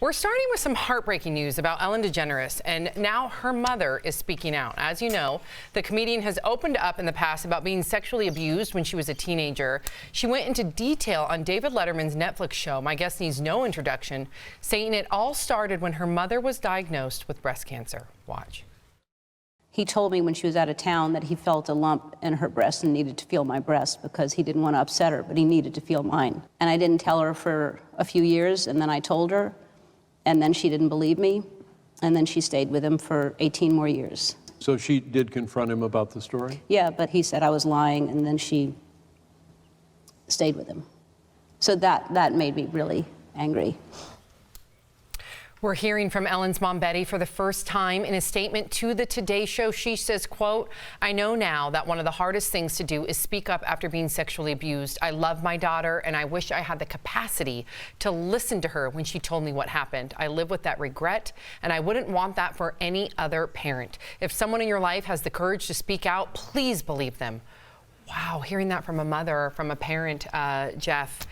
We're starting with some heartbreaking news about Ellen DeGeneres, and now her mother is speaking out. As you know, the comedian has opened up in the past about being sexually abused when she was a teenager. She went into detail on David Letterman's Netflix show, My Guest Needs No Introduction, saying it all started when her mother was diagnosed with breast cancer. Watch. He told me when she was out of town that he felt a lump in her breast and needed to feel my breast because he didn't want to upset her, but he needed to feel mine. And I didn't tell her for a few years, and then I told her, and then she didn't believe me, and then she stayed with him for 18 more years. So she did confront him about the story? Yeah, but he said I was lying, and then she stayed with him. So that made me really angry. We're hearing from Ellen's mom, Betty, for the first time. In a statement to the Today Show, she says, quote, "I know now that one of the hardest things to do is speak up after being sexually abused. I love my daughter, and I wish I had the capacity to listen to her when she told me what happened. I live with that regret, and I wouldn't want that for any other parent. If someone in your life has the courage to speak out, please believe them." Wow, hearing that from a mother, from a parent, Jeff,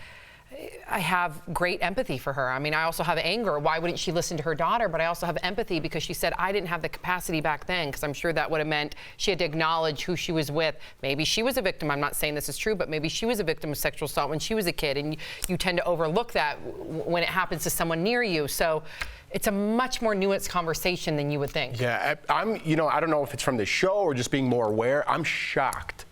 I have great empathy for her. I mean, I also have anger. Why wouldn't she listen to her daughter? But I also have empathy because she said, I didn't have the capacity back then, because I'm sure that would have meant she had to acknowledge who she was with. Maybe she was a victim. I'm not saying this is true, but maybe she was a victim of sexual assault when she was a kid. And you tend to overlook that when it happens to someone near you. So it's a much more nuanced conversation than you would think. Yeah, I don't know if it's from the show or just being more aware. I'm shocked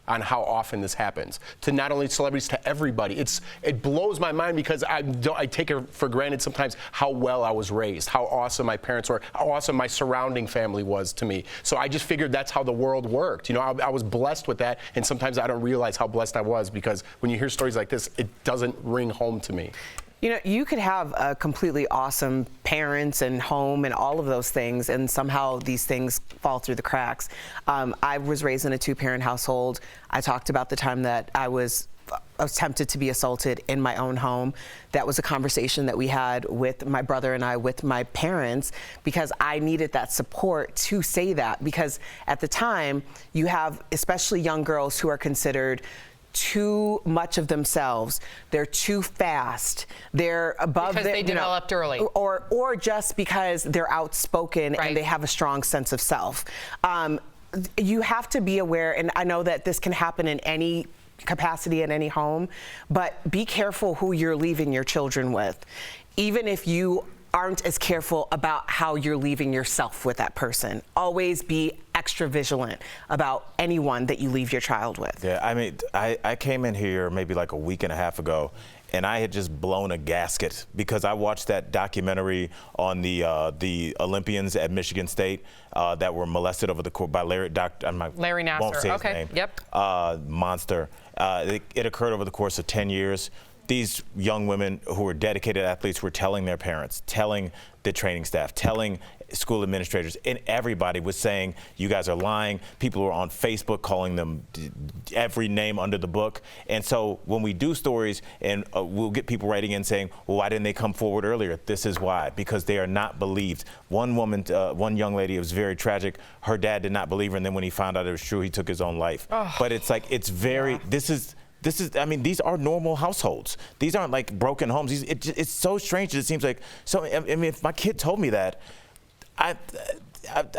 on how often this happens to not only celebrities, to everybody. It blows my mind because I take it for granted sometimes how well I was raised, how awesome my parents were, how awesome my surrounding family was to me. So I just figured that's how the world worked. You know, I was blessed with that, and sometimes I don't realize how blessed I was because when you hear stories like this, it doesn't ring home to me. You know, you could have a completely awesome parents and home and all of those things, and somehow these things fall through the cracks. I was raised in a two-parent household. I talked about the time that I was attempted to be assaulted in my own home. That was a conversation that we had with my brother and I, with my parents, because I needed that support to say that, because at the time you have especially young girls who are considered too much of themselves. They're too fast. They're above because they developed early, or just because they're outspoken, right, and they have a strong sense of self. You have to be aware, and I know that this can happen in any capacity in any home, but be careful who you're leaving your children with, even if you aren't as careful about how you're leaving yourself with that person. Always be extra vigilant about anyone that you leave your child with. Yeah, I mean, I came in here maybe like a week and a half ago, and I had just blown a gasket because I watched that documentary on the Olympians at Michigan State that were molested over the course by Larry Nassar. Won't say his okay. name. Yep. Monster. It occurred over the course of 10 years. These young women who were dedicated athletes were telling their parents, telling the training staff, telling school administrators, and everybody was saying, you guys are lying. People were on Facebook calling them every name under the book. And so when we do stories and we'll get people writing in saying, well, why didn't they come forward earlier? This is why, because they are not believed. One woman, one young lady, it was very tragic. Her dad did not believe her, and then when he found out it was true, he took his own life. Oh. But it's like, it's very, I mean, these are normal households. These aren't like broken homes. It's so strange. It seems like, so, I mean, if my kid told me that, I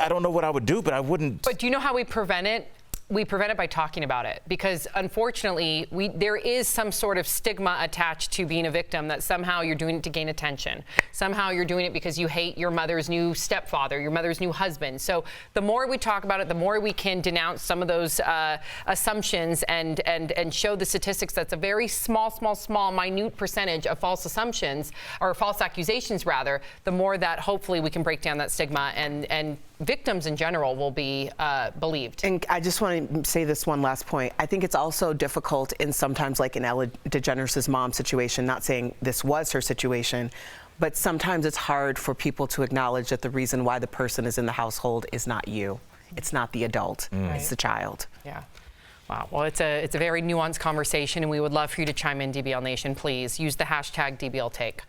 don't know what I would do, but I wouldn't. But do you know how we prevent it? We prevent it by talking about it, because unfortunately there is some sort of stigma attached to being a victim, that somehow you're doing it to gain attention. Somehow you're doing it because you hate your mother's new stepfather, your mother's new husband. So the more we talk about it, the more we can denounce some of those assumptions and show the statistics that's a very small, minute percentage of false assumptions, or false accusations rather, the more that hopefully we can break down that stigma and victims in general will be believed. And I just want to say this one last point. I think it's also difficult in sometimes, like in Ellen DeGeneres' mom's situation, not saying this was her situation, but sometimes it's hard for people to acknowledge that the reason why the person is in the household is not you. It's not the adult, it's the child. Yeah. Wow. Well, it's a very nuanced conversation, and we would love for you to chime in, DBL Nation. Please use the hashtag DBL Take.